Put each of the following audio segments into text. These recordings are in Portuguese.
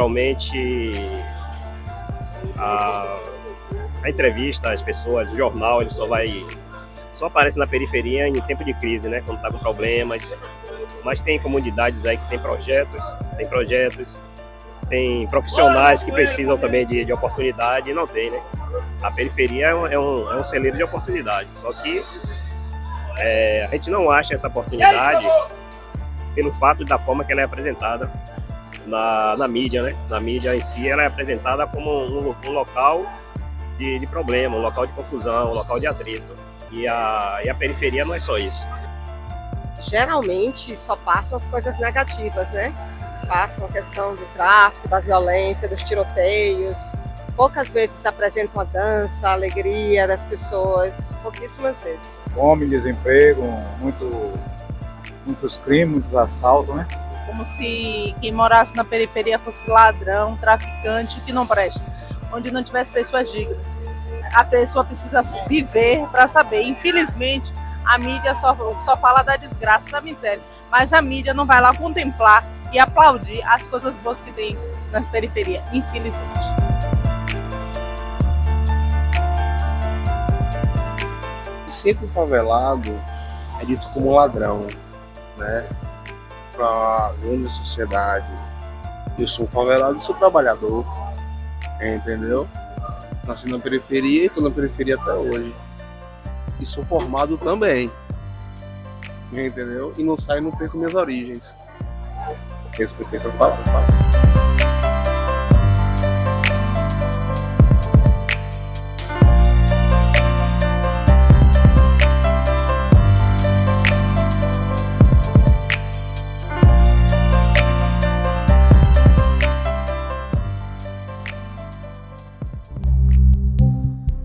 geralmente a entrevista, as pessoas, o jornal, ele só aparece na periferia em tempo de crise, né? Quando está com problemas. Mas tem comunidades aí que tem projetos, tem profissionais que precisam também de oportunidade e não tem, né? A periferia é um celeiro de oportunidade, só que a gente não acha essa oportunidade pelo fato da forma que ela é apresentada na mídia, né? Na mídia em si, ela é apresentada como um local de problema, um local de confusão, um local de atrito. E a periferia não é só isso. Geralmente só passam as coisas negativas, né? Passam a questão do tráfico, da violência, dos tiroteios. Poucas vezes se apresentam a dança, a alegria das pessoas, pouquíssimas vezes. Fome, desemprego, muitos crimes, muitos assaltos, né? Como se quem morasse na periferia fosse ladrão, traficante, que não presta. Onde não tivesse pessoas dignas. A pessoa precisa viver para saber. Infelizmente, a mídia só fala da desgraça, da miséria. Mas a mídia não vai lá contemplar e aplaudir as coisas boas que tem na periferia, infelizmente. Sempre o favelado é dito como ladrão, né? Para a grande sociedade. Eu sou favelado e sou trabalhador, entendeu? Nasci na periferia e estou na periferia até hoje. E sou formado também, entendeu? E não saio, não perco minhas origens. É isso que eu penso, eu falo.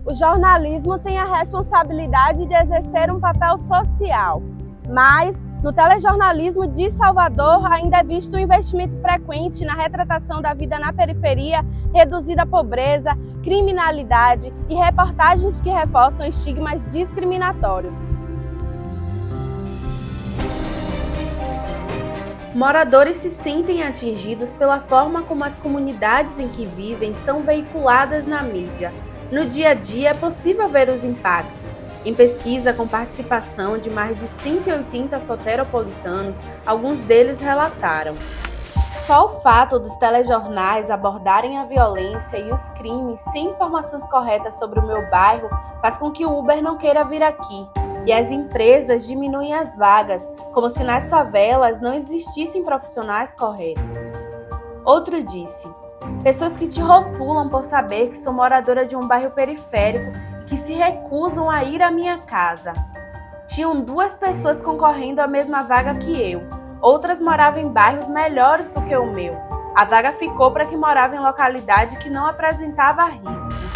O jornalismo tem a responsabilidade de exercer um papel social, mas no telejornalismo de Salvador ainda é visto um investimento frequente na retratação da vida na periferia, reduzida a pobreza, criminalidade e reportagens que reforçam estigmas discriminatórios. Moradores se sentem atingidos pela forma como as comunidades em que vivem são veiculadas na mídia. No dia a dia é possível ver os impactos. Em pesquisa com participação de mais de 180 soteropolitanos, alguns deles relataram: só o fato dos telejornais abordarem a violência e os crimes sem informações corretas sobre o meu bairro faz com que o Uber não queira vir aqui. E as empresas diminuem as vagas, como se nas favelas não existissem profissionais corretos. Outro disse: pessoas que te rotulam por saber que sou moradora de um bairro periférico e que se recusam a ir à minha casa. Tinham 2 pessoas concorrendo à mesma vaga que eu. Outras moravam em bairros melhores do que o meu. A vaga ficou para quem morava em localidade que não apresentava risco.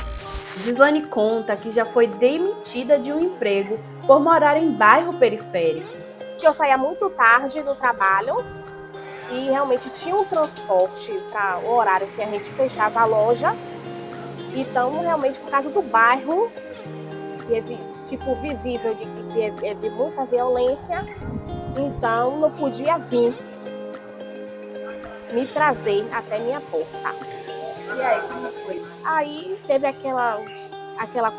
Gislane conta que já foi demitida de um emprego por morar em bairro periférico. Eu saía muito tarde do trabalho e realmente tinha um transporte para o horário que a gente fechava a loja. Então, realmente, por causa do bairro, que é visível de que é muita violência, então não podia vir me trazer até minha porta. E aí, como foi? Aí teve aquela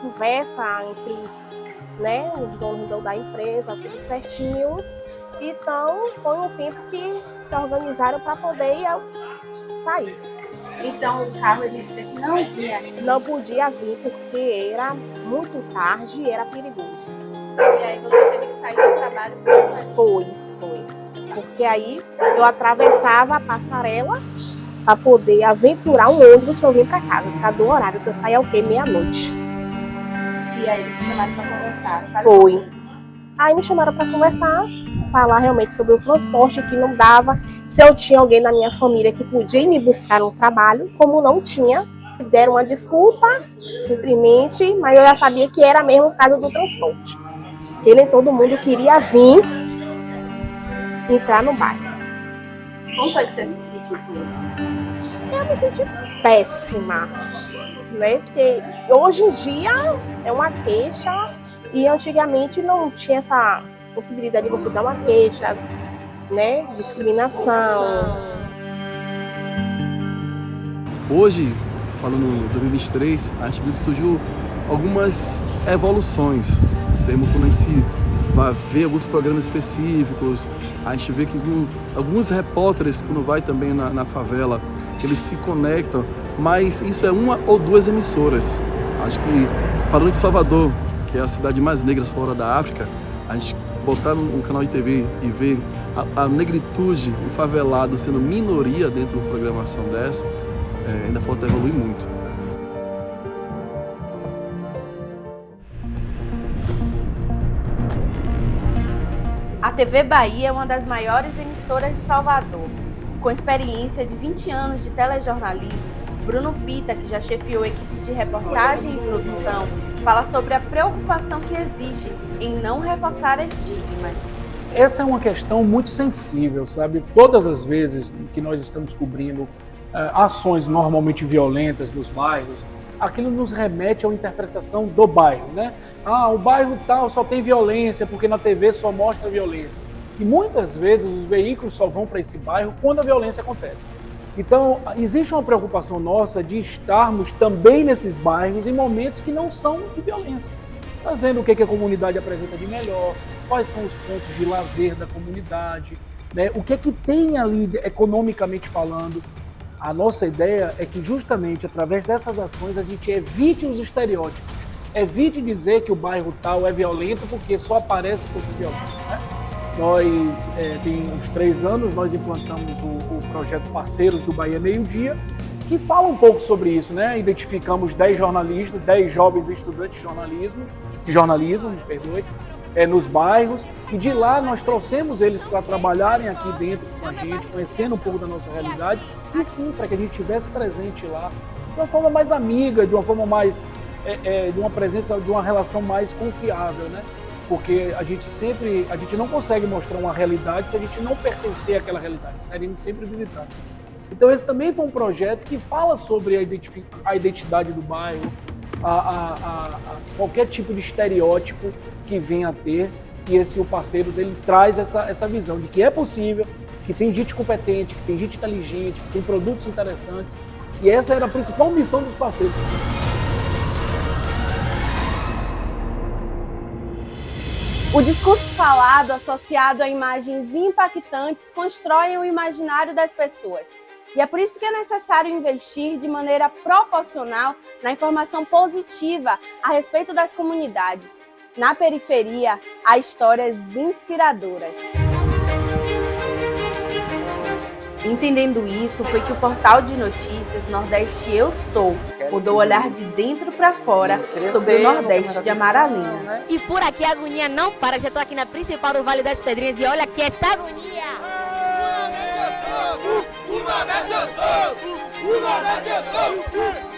conversa entre os donos da empresa, tudo certinho. Então, foi um tempo que se organizaram para poder sair. Então, o carro ele disse que não vinha? Não podia vir porque era muito tarde e era perigoso. E aí você teve que sair do trabalho? Foi. Porque aí eu atravessava a passarela para poder aventurar um ônibus para eu vir para casa, por causa do horário que eu saía o quê? Meia-noite. E aí eles te chamaram para conversar? Foi. Aí me chamaram para conversar, falar realmente sobre o transporte que não dava, se eu tinha alguém na minha família que podia ir me buscar no trabalho, como não tinha. Deram uma desculpa, simplesmente, mas eu já sabia que era mesmo por causa do transporte. Porque nem todo mundo queria vir entrar no bairro. Como foi que você se sentiu com isso? Eu me senti péssima, né? Porque hoje em dia é uma queixa e antigamente não tinha essa possibilidade de você dar uma queixa, né? Discriminação. Hoje, falando do 2023, a gente viu que surgiu algumas evoluções. Quando a gente vai ver alguns programas específicos, a gente vê que alguns repórteres, quando vai também na favela, eles se conectam, mas isso é uma ou duas emissoras. Acho que, falando de Salvador, que é a cidade mais negra fora da África, a gente botar um canal de TV e ver a negritude, o favelado sendo minoria dentro de uma programação dessa, ainda falta evoluir muito. A TV Bahia é uma das maiores emissoras de Salvador. Com experiência de 20 anos de telejornalismo, Bruno Pita, que já chefiou equipes de reportagem e produção, fala sobre a preocupação que existe em não reforçar estigmas. Essa é uma questão muito sensível, sabe? Todas as vezes que nós estamos cobrindo ações normalmente violentas nos bairros, aquilo nos remete à interpretação do bairro, né? O bairro tal só tem violência porque na TV só mostra violência. E muitas vezes os veículos só vão para esse bairro quando a violência acontece. Então, existe uma preocupação nossa de estarmos também nesses bairros em momentos que não são de violência, trazendo o que a comunidade apresenta de melhor, quais são os pontos de lazer da comunidade, né? O que tem ali economicamente falando. A nossa ideia é que justamente através dessas ações a gente evite os estereótipos, evite dizer que o bairro tal é violento porque só aparece coisas violentas, né? Nós, tem uns 3 anos, nós implantamos o projeto Parceiros do Bahia Meio Dia, que fala um pouco sobre isso, né? Identificamos 10 jornalistas, 10 jovens estudantes de jornalismo, nos bairros, e de lá nós trouxemos eles para trabalharem aqui dentro com a gente, conhecendo um pouco da nossa realidade, e sim, para que a gente estivesse presente lá, de uma forma mais amiga, de uma forma mais, de uma presença, de uma relação mais confiável, né? Porque a gente não consegue mostrar uma realidade se a gente não pertencer àquela realidade, seremos sempre visitantes. Então esse também foi um projeto que fala sobre a identidade do bairro, qualquer tipo de estereótipo que venha a ter, e o Parceiros ele traz essa visão de que é possível, que tem gente competente, que tem gente inteligente, que tem produtos interessantes, e essa era a principal missão dos Parceiros. O discurso falado, associado a imagens impactantes, constroem o imaginário das pessoas. E é por isso que é necessário investir de maneira proporcional na informação positiva a respeito das comunidades. Na periferia, há histórias inspiradoras. Entendendo isso, foi que o portal de notícias Nordeste Eu Sou mudou o olhar de dentro para fora sobre o Nordeste de Amaralina. E por aqui a agonia não para, já estou aqui na principal do Vale das Pedrinhas e olha que essa agonia!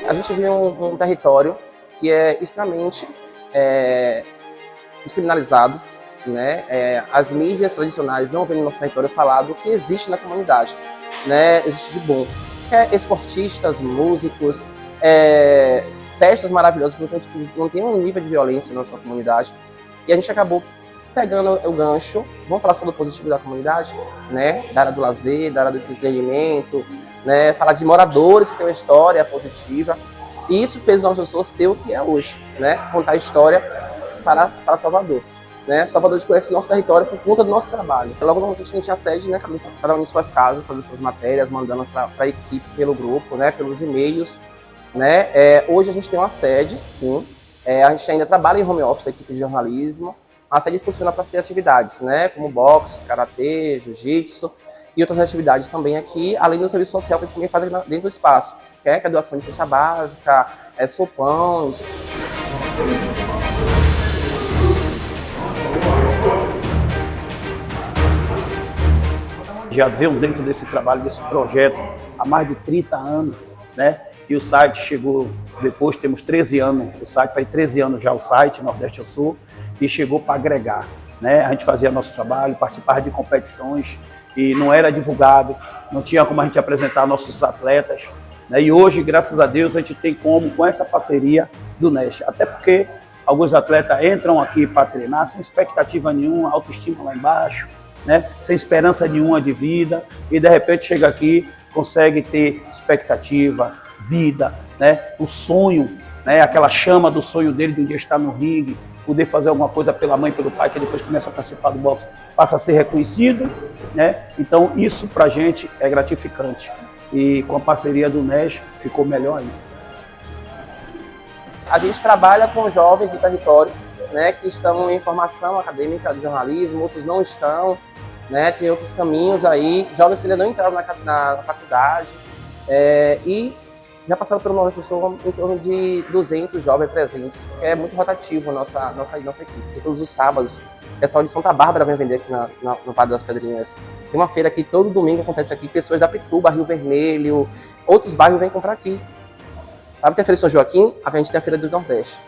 A gente vive um território que é extremamente descriminalizado, né? As mídias tradicionais não veem no nosso território falar do que existe na comunidade, né? Existe de bom. Esportistas, músicos, festas maravilhosas que não tem um nível de violência na nossa comunidade. E a gente acabou pegando o gancho, vamos falar sobre o positivo da comunidade, né? Da área do lazer, da área do entretenimento, né? Falar de moradores que têm uma história positiva. E isso fez o Nosso Eu Sou ser o que é hoje, né? Contar a história para Salvador. Né? Salvador conhece o nosso território por conta do nosso trabalho. Logo no momento a gente tinha sede, né? Cada um em suas casas, fazendo suas matérias, mandando para a equipe pelo grupo, né? Pelos e-mails. Né? Hoje a gente tem uma sede, sim. A gente ainda trabalha em home office, a equipe de jornalismo. A sede funciona para ter atividades, né? Como boxe, karatê, jiu-jitsu e outras atividades também aqui, além do serviço social que a gente também faz aqui dentro do espaço, que é a doação de cesta básica, sopões. Já venho dentro desse trabalho, desse projeto, há mais de 30 anos, né? E o site chegou depois, temos 13 anos, o site faz 13 anos já, o site Nordeste Eu Sou, e chegou para agregar, né? A gente fazia nosso trabalho, participava de competições e não era divulgado, não tinha como a gente apresentar nossos atletas, né? E hoje, graças a Deus, a gente tem como, com essa parceria do NEST, até porque alguns atletas entram aqui para treinar sem expectativa nenhuma, autoestima lá embaixo, né? Sem esperança nenhuma de vida, e de repente chega aqui, consegue ter expectativa, vida, né? O sonho, né? Aquela chama do sonho dele de um dia estar no ringue, poder fazer alguma coisa pela mãe, pelo pai, que depois começa a participar do boxe, passa a ser reconhecido, né? Então isso pra gente é gratificante. E com a parceria do NES ficou melhor ainda. A gente trabalha com jovens do território, né, que estão em formação acadêmica de jornalismo, outros não estão, né, tem outros caminhos aí, jovens que ainda não entraram na faculdade, e já passaram pelo Nordeste do Sul em torno de 200 jovens, 300, que é muito rotativo a nossa equipe. Todos os sábados, o pessoal de Santa Bárbara vem vender aqui no Vale das Pedrinhas. Tem uma feira que todo domingo acontece aqui, pessoas da Pituba, Rio Vermelho, outros bairros vêm comprar aqui. Sabe, tem a Feira de São Joaquim, a gente tem a Feira do Nordeste,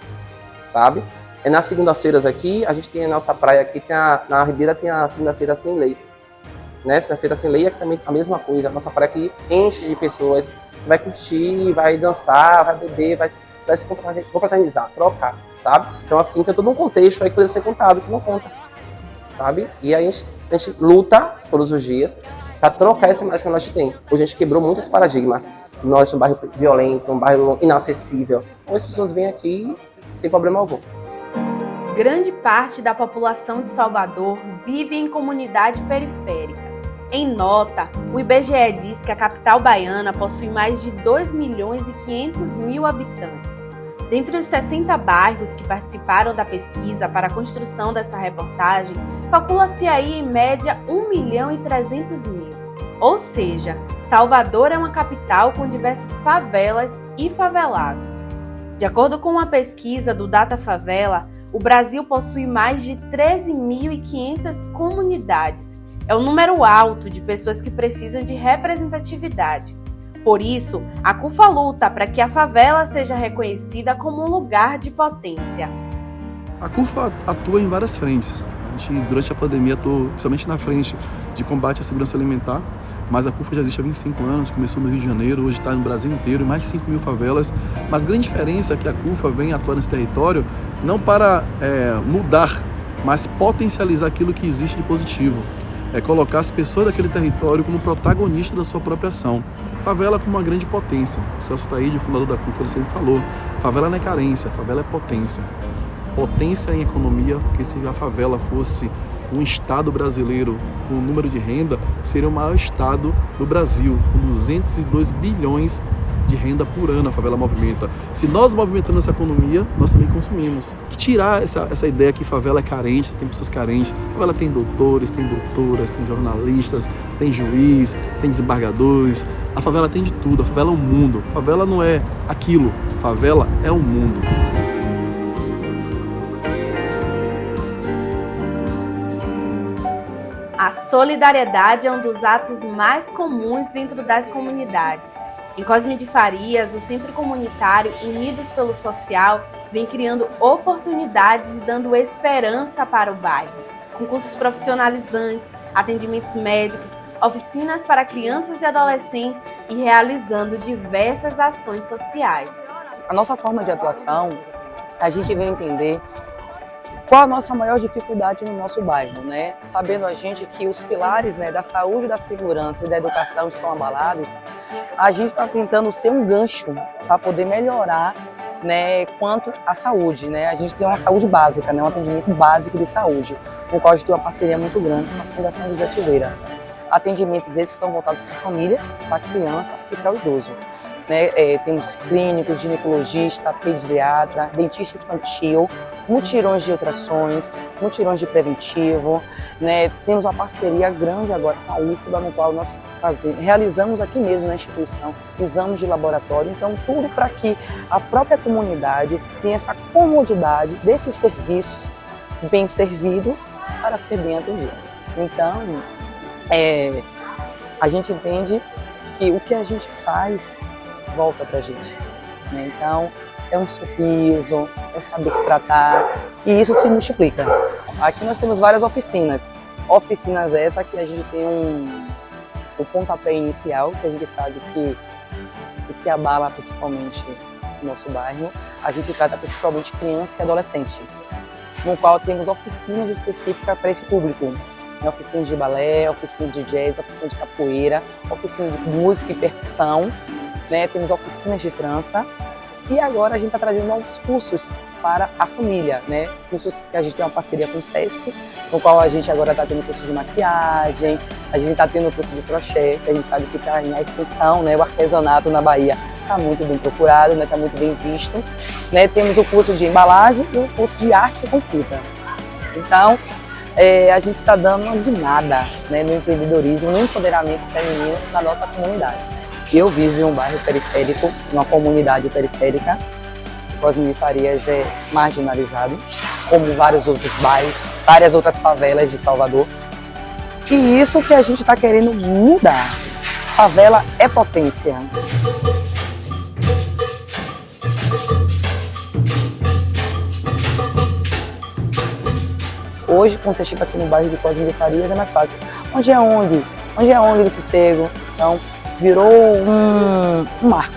sabe? Nas segundas-feiras aqui, a gente tem a nossa praia aqui, na Ribeira tem a segunda-feira sem lei. Né? Segunda-feira sem lei é que também a mesma coisa, a nossa praia aqui enche de pessoas, vai curtir, vai dançar, vai beber, vai se confraternizar, trocar, sabe? Então assim, tem todo um contexto aí que pode ser contado, que não conta, sabe? E aí a gente luta todos os dias para trocar essa imagem que nós temos. Hoje a gente quebrou muito esse paradigma. Nós somos um bairro violento, um bairro inacessível. Então as pessoas vêm aqui sem problema algum. Grande parte da população de Salvador vive em comunidade periférica. Em nota, o IBGE diz que a capital baiana possui mais de 2.500.000 habitantes. Dentre os 60 bairros que participaram da pesquisa para a construção dessa reportagem, calcula-se aí em média 1.300.000. Ou seja, Salvador é uma capital com diversas favelas e favelados. De acordo com uma pesquisa do Data Favela, o Brasil possui mais de 13.500 comunidades. É um número alto de pessoas que precisam de representatividade. Por isso, a CUFA luta para que a favela seja reconhecida como um lugar de potência. A CUFA atua em várias frentes. A gente, durante a pandemia, atuou principalmente na frente de combate à segurança alimentar, mas a CUFA já existe há 25 anos, começou no Rio de Janeiro, hoje está no Brasil inteiro, em mais de 5.000 favelas. Mas a grande diferença é que a CUFA vem atuar nesse território não para mudar, mas potencializar aquilo que existe de positivo. É colocar as pessoas daquele território como protagonistas da sua própria ação. Favela como uma grande potência. O Celso Taíde, fundador da CUFA, ele sempre falou, favela não é carência, favela é potência. Potência em economia, porque se a favela fosse um estado brasileiro com o número de renda, seria o maior estado do Brasil, com 202 bilhões de renda por ano a favela movimenta. Se nós movimentamos essa economia, nós também consumimos. Tirar essa ideia que favela é carente, tem pessoas carentes. A favela tem doutores, tem doutoras, tem jornalistas, tem juiz, tem desembargadores. A favela tem de tudo, a favela é um mundo. A favela não é aquilo, a favela é o mundo. A solidariedade é um dos atos mais comuns dentro das comunidades. Em Cosme de Farias, o Centro Comunitário Unidos pelo Social vem criando oportunidades e dando esperança para o bairro. Com cursos profissionalizantes, atendimentos médicos, oficinas para crianças e adolescentes e realizando diversas ações sociais. A nossa forma de atuação, a gente vem entender qual a nossa maior dificuldade no nosso bairro, né? Sabendo a gente que os pilares, né, da saúde, da segurança e da educação estão abalados, a gente está tentando ser um gancho para poder melhorar, né, quanto à saúde, né? A gente tem uma saúde básica, né, um atendimento básico de saúde, com o qual a gente tem uma parceria muito grande com a Fundação José Silveira. Atendimentos esses são voltados para a família, para a criança e para o idoso. Né, temos clínicos, ginecologista, pediatra, dentista infantil, mutirões de ultrassons, mutirões de preventivo. Né, temos uma parceria grande agora com a UFBA, no qual nós realizamos aqui mesmo na instituição exames de laboratório. Então, tudo para que a própria comunidade tenha essa comodidade desses serviços bem servidos para ser bem atendido. Então, a gente entende que o que a gente faz volta pra gente, né? Então é um sorriso, é saber tratar e isso se multiplica. Aqui nós temos várias oficinas essa que a gente tem o pontapé inicial, que a gente sabe que o que abala principalmente o nosso bairro, a gente trata principalmente criança e adolescente, no qual temos oficinas específicas para esse público. Oficina de balé, oficina de jazz, oficina de capoeira, oficina de música e percussão. né? Temos oficinas de trança e agora a gente está trazendo novos cursos para a família, né? Cursos que a gente tem uma parceria com o SESC, no qual a gente agora está tendo curso de maquiagem, a gente está tendo curso de crochê, que a gente sabe que está em ascensão, né? O artesanato na Bahia está muito bem procurado, né? Está muito bem visto, né? Temos o curso de embalagem e o curso de arte com fita. Então, a gente está dando uma guinada, né, no empreendedorismo, no empoderamento feminino na nossa comunidade. Eu vivo em um bairro periférico, uma comunidade periférica. Cosme de Farias é marginalizado, como vários outros bairros, várias outras favelas de Salvador. E isso que a gente está querendo mudar. Favela é potência. Hoje, com o Sergipe aqui no bairro de Cosme de Farias é mais fácil. Onde é ONG? Onde é ONG do sossego? Então, virou um marco.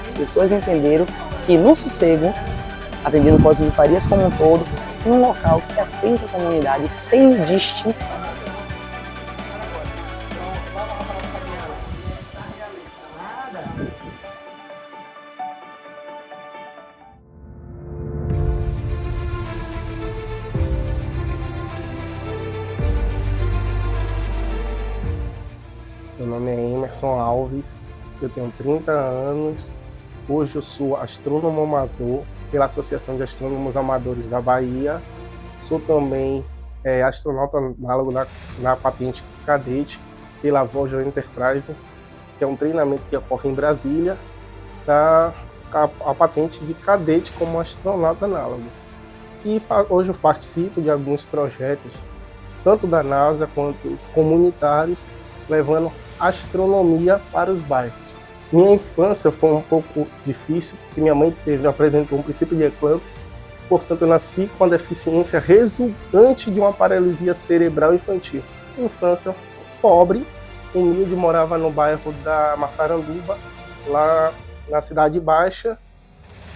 As pessoas entenderam que no sossego, atendendo Cosme de Farias como um todo, é um local que atende a comunidade sem distinção. Meu nome é Emerson Alves, eu tenho 30 anos, hoje eu sou astrônomo amador pela Associação de Astrônomos Amadores da Bahia, sou também astronauta análogo na patente cadete pela Voyager Enterprise, que é um treinamento que ocorre em Brasília, para a patente de cadete como astronauta análogo. E hoje eu participo de alguns projetos, tanto da NASA quanto comunitários, levando astronomia para os bairros. Minha infância foi um pouco difícil, porque minha mãe me apresentou um princípio de eclâmpsia, portanto eu nasci com a deficiência resultante de uma paralisia cerebral infantil. Infância pobre, humilde, morava no bairro da Massaranduba, lá na Cidade Baixa.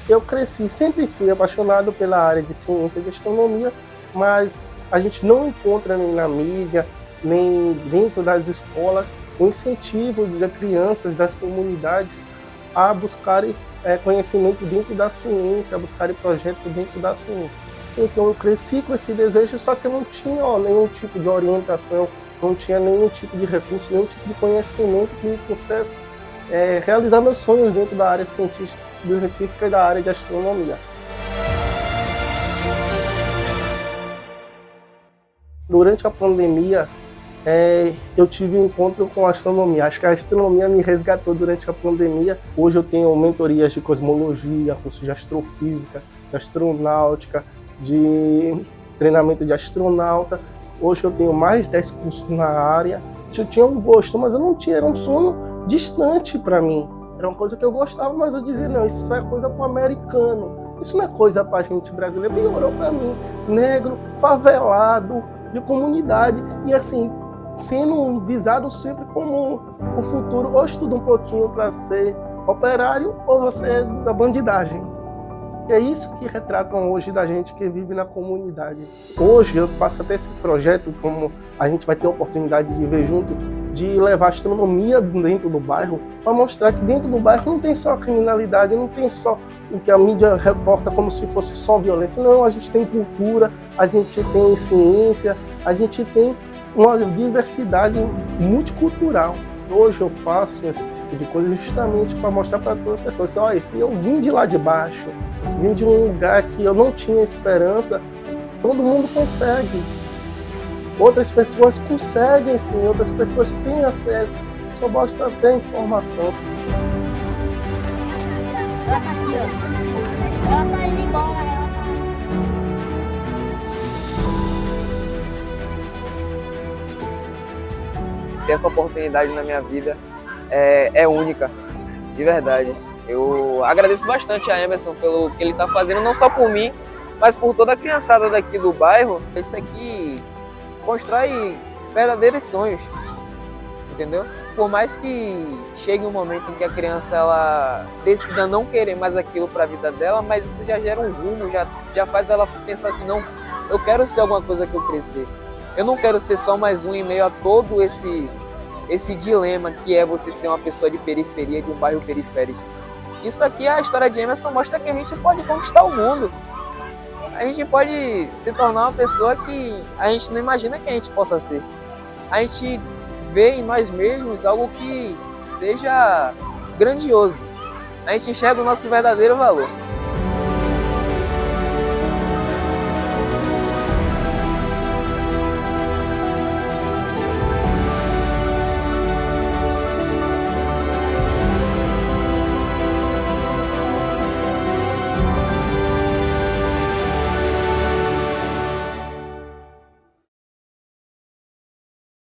Eu cresci, sempre fui apaixonado pela área de ciência e de astronomia, mas a gente não encontra nem na mídia, nem dentro das escolas, o incentivo das crianças, das comunidades a buscarem conhecimento dentro da ciência, a buscarem projetos dentro da ciência. Então eu cresci com esse desejo, só que eu não tinha nenhum tipo de orientação, não tinha nenhum tipo de recurso, nenhum tipo de conhecimento que me pudesse realizar meus sonhos dentro da área científica e da área de astronomia. Durante a pandemia, eu tive um encontro com a astronomia. Acho que a astronomia me resgatou durante a pandemia. Hoje eu tenho mentorias de cosmologia, curso de astrofísica, de astronáutica, de treinamento de astronauta. Hoje eu tenho mais de 10 cursos na área. Eu tinha um gosto, mas eu não tinha, era um sonho distante para mim. Era uma coisa que eu gostava, mas eu dizia, não, isso só é coisa para o americano. Isso não é coisa para a gente brasileira. Piorou para mim, negro, favelado, de comunidade. E assim, sendo visado sempre como o futuro, ou estuda um pouquinho para ser operário, ou você é da bandidagem. E é isso que retratam hoje da gente que vive na comunidade. Hoje eu faço até esse projeto, como a gente vai ter a oportunidade de ver junto, de levar astronomia dentro do bairro, para mostrar que dentro do bairro não tem só a criminalidade, não tem só o que a mídia reporta como se fosse só violência. Não, a gente tem cultura, a gente tem ciência, a gente tem uma diversidade multicultural. Hoje eu faço esse tipo de coisa justamente para mostrar para todas as pessoas, assim, olha, se eu vim de lá de baixo, vim de um lugar que eu não tinha esperança, todo mundo consegue. Outras pessoas conseguem sim, outras pessoas têm acesso, só basta ter informação. Ela tá aqui, ó. Ela tá indo embora. Ter essa oportunidade na minha vida é única, de verdade. Eu agradeço bastante a Emerson pelo que ele está fazendo, não só por mim, mas por toda a criançada daqui do bairro. Isso aqui constrói verdadeiros sonhos, entendeu? Por mais que chegue um momento em que a criança ela decida não querer mais aquilo para a vida dela, mas isso já gera um rumo, já faz ela pensar assim, não, eu quero ser alguma coisa que eu crescer. Eu não quero ser só mais um em meio a todo esse esse dilema que é você ser uma pessoa de periferia, de um bairro periférico. Isso aqui, a história de Emerson mostra que a gente pode conquistar o mundo. A gente pode se tornar uma pessoa que a gente não imagina que a gente possa ser. A gente vê em nós mesmos algo que seja grandioso. A gente enxerga o nosso verdadeiro valor.